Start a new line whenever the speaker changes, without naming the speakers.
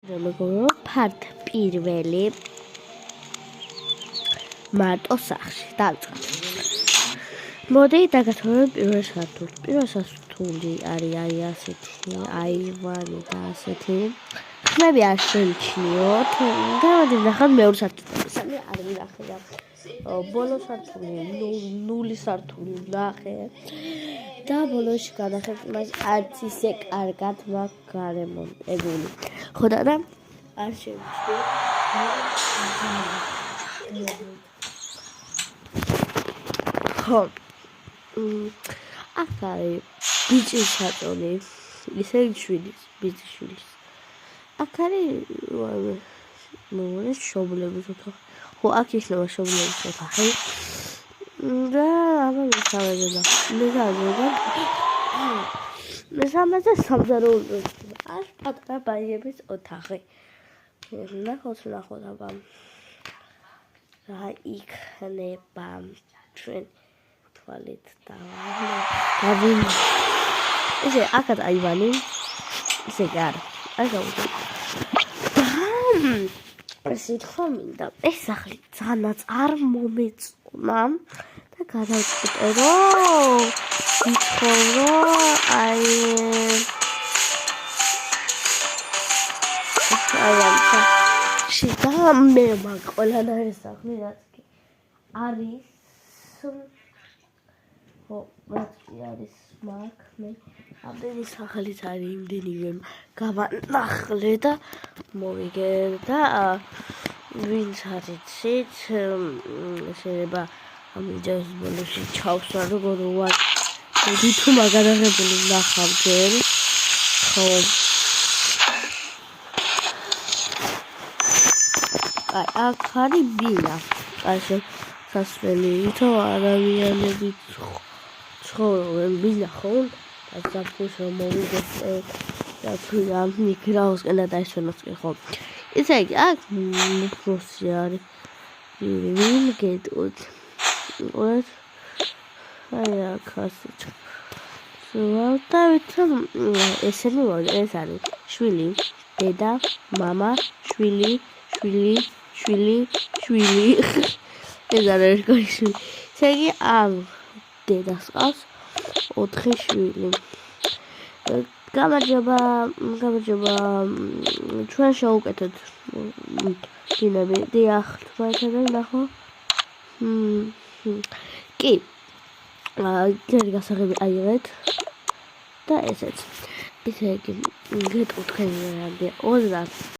მეგობრო, ფართ პირველი მარტო სახში დავწყოთ. მოდი დაგათვალოთ პირველ სართულს. პირველ სართული არის ასეთი აივანი და ასეთი. ხმები არ შემჩნიოთ. გავადით ნახოთ მეორე სართულს. სამი არ ვნახე და ბოლო სართული, ნული სართული ვნახე. და ბოლოში განახეთ მას არც ისე კარგად მაქვს გარემო ეგული. ხო და არ შემჩნიოთ. ხო. აქ არის ბიჭის საწოლი, ისე შვილის, ბიჭის შვილის. აქ არის მოგონეს შობლების ოთახი. ხო, აქ იქნება შობლების ოთახი. და აბა მესამეზე სამზარეულო არ პატარა ბაიების ოთახი. ნახოთ აბა რა იქნება ჩვენ თვალით დავინ ესე აქაც აივანი ესე გარ არ გავუძებ ესე თქვა მინდა ეს სახლი ძალიან არ მომეწონა და გადავწყვიტე რომ ვიცხოვრო აი ამ შედა მე მაგ ყველანაირი სახლი რაც კი არის ხო რაც კი არის მაგ მე ამდენი სახელით არის იმდენივე გავანახლე და მოვიგე და ვინც არიცით შეიძლება ამიჯერს ბოლოში ჩავსვა როგორ ვარ თუ მაგარაღებული ნახავდნენ ხო აქ არის ბინა ასე სასვლელი თო არავიანები ცხოვრობენ ბინა ხო და საფუშ მოვიდეს და თუ ამ მიკრაოსკენ და დაისვენოს ხო ესე იგი აქ მუქროსი არის ვინ გეტყვით უეთ აი აქ ასეთ და ვიცი ესენი ეს არის შვილი დედა მამა შვილი ეს არის კოიშვილი ესე იგი ამ დედას ყავს 4 შვილი გამარჯობა ჩვენ შევუკეთოთ დინები დიახ თქვენთან ნახო კი ძელი გასაღები აიღეთ და ესეც ისე იგი გეტყვით ხელი რა 20